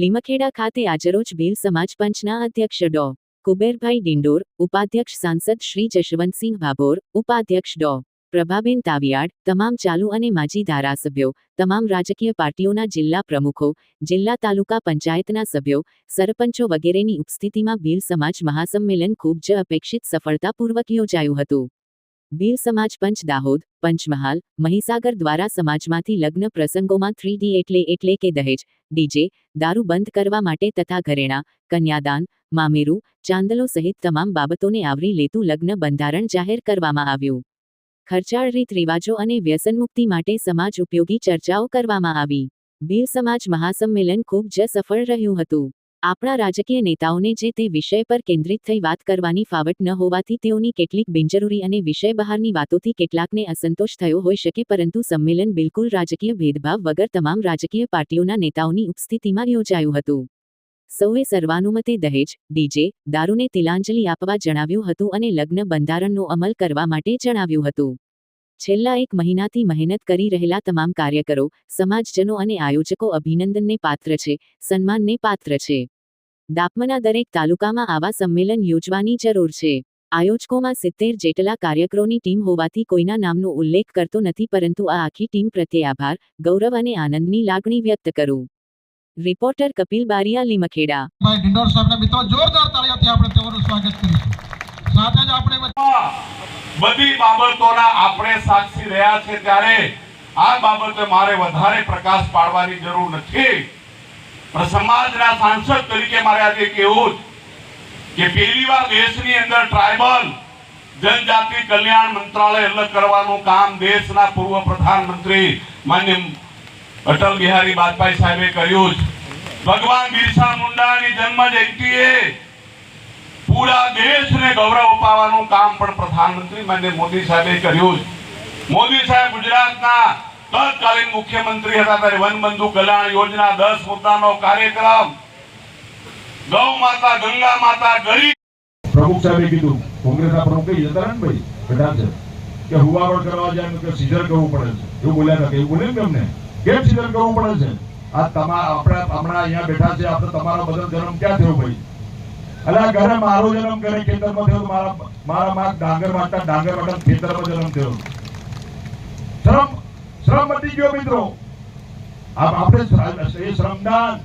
લીમખેડા ખાતે આજરોજ ભીલ સમાજ પંચના અધ્યક્ષ ડો. કુબેરભાઈ ડિંડોર, ઉપાધ્યક્ષ સાંસદ શ્રી જશવંતસિંહ ભાભોર, ઉપાધ્યક્ષ ડો. પ્રભાબેન તાવિયાડ, તમામ ચાલુ અને માજી ધારાસભ્યો, તમામ રાજકીય પાર્ટીઓના જિલ્લા પ્રમુખો, જિલ્લા તાલુકા પંચાયતના સભ્યો, સરપંચો વગેરેની ઉપસ્થિતિમાં ભીલ સમાજ મહાસંમેલન ખૂબ જ અપેક્ષિત સફળતાપૂર્વક યોજાયું હતું. ભીલ સમાજ પંચ દાહોદ, પંચમહાલ, મહીસાગર દ્વારા સમાજમાંથી લગ્ન પ્રસંગોમાં 3D એટલે કે દહેજ, ડીજે, દારૂ બંધ કરવા માટે તથા ઘરેણાં, કન્યાદાન, મામેરું, ચાંદલો સહિત તમામ બાબતોને આવરી લેતું લગ્ન બંધારણ જાહેર કરવામાં આવ્યું. ખર્ચાળ રીત રિવાજો અને વ્યસનમુક્તિ માટે સમાજ ઉપયોગી ચર્ચાઓ કરવામાં આવી. ભીલ સમાજ મહાસંમેલન ખૂબ જ સફળ રહ્યું હતું. આપણા રાજકીય નેતાઓને જે તે વિષય પર કેન્દ્રિત થઈ વાત કરવાની ફાવટ ન હોવાથી તેઓની કેટલીક બિનજરૂરી અને વિષય બહારની વાતોથી કેટલાકને અસંતોષ થયો હોઈ શકે, પરંતુ સંમેલન બિલકુલ રાજકીય ભેદભાવ વગર તમામ રાજકીય પાર્ટીઓના નેતાઓની ઉપસ્થિતિમાં યોજાયું હતું. સૌએ સર્વાનુમતે દહેજ, ડીજે, દારૂને તિલાંજલિ આપવા જણાવ્યું હતું અને લગ્ન બંધારણનો અમલ કરવા માટે જણાવ્યું હતું. છેલ્લા એક મહિનાથી મહેનત કરી રહેલા તમામ કાર્યકરો, સમાજજનો અને આયોજકો અભિનંદનને પાત્ર છે, સન્માનને પાત્ર છે. દાપમના દરેક તાલુકામાં આવા સંમેલન યોજવાની જરૂર છે. આયોજકોમાં 70 જેટલા કાર્યકરોની ટીમ હોવાથી કોઈના નામનો ઉલ્લેખ કરતો નથી, પરંતુ આ આખી ટીમ પ્રત્યે આભાર, ગૌરવ અને આનંદની લાગણી વ્યક્ત કરું. રિપોર્ટર કપિલ બારિયા, લીમખેડા. ભાઈ ડિંડોર સાહેબના મિત્રો જોરદાર તાળીઓથી આપણે તેઓનું સ્વાગત કરીશું. સાથે જ આપણે બધી બાબતોના આપણે સાક્ષી રહ્યા છે, ત્યારે આ બાબતે મારે વધારે પ્રકાશ પાડવાની જરૂર નથી. પણ સમાજના સાંસદ તરીકે મારે આજે કહેવું કે પહેલીવાર દેશની અંદર ટ્રાઇબલ જનજાતિ કલ્યાણ મંત્રાલય અલગ કરવાનું કામ દેશના પૂર્વ પ્રધાનમંત્રી માન્ય અટલ બિહારી વાજપેયી સાહેબે કર્યું. ભગવાન બિરસા મુંડાની જન્મ જયંતિએ પૂરા દેશને ગૌરવ અપાવવાનું કામ પણ પ્રધાનમંત્રી માન્ય મોદી સાહેબે કર્યું. મોદી સાહેબ ગુજરાતના તત્કાલીન મુખ્યમંત્રી હતા ત્યારે વનબંધુ કલ્યાણ યોજના 10 મુદ્દાનો કાર્યક્રમ, ગૌ માતા, ગંગા માતા, ગરીબ પ્રમુખ સાહેબે કીધું, કોંગ્રેસના પ્રમુખ કઈ જતા ને ભાઈ બેઠા છે કે હુવાવડ કરવા જાય કે સીઝર કરવું પડે છે, એવું બોલ્યા હતા. એવું બોલે ને તમને કેમ સીઝર કરવું પડે છે? આ તમારા આપણે હમણાં અહીંયા બેઠા છે, આપણે તમારો બધો જન્મ ક્યાં થયો ભાઈ? અલા ઘરે મારો જન્મ કરે ખેતરમાં થયો, મારા માં ડાંગર વાટતા ખેતરમાં જન્મ થયો. શ્રમ મટી ગયો મિત્રો. આપણે એ શ્રમદાન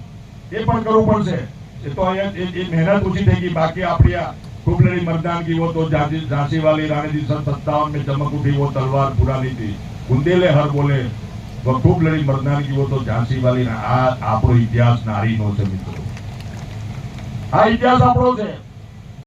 એ પણ કરવું પડશે. એ તો અહીંયા એ મહેનત ઓછી થઈ ગઈ. બાકી આપણી આ खूब लड़ी मर्दान की वो तो झांसी वाली रानी थी 57 में चमक उठी वो तलवार पुरानी थी, बुंदेले हर बोले वो खूब लड़ी मर्दान की वो तो झांसी वाली. आ આપણો ઇતિહાસ નારીનો છે મિત્રો. આ ઇતિહાસ આપણો છે.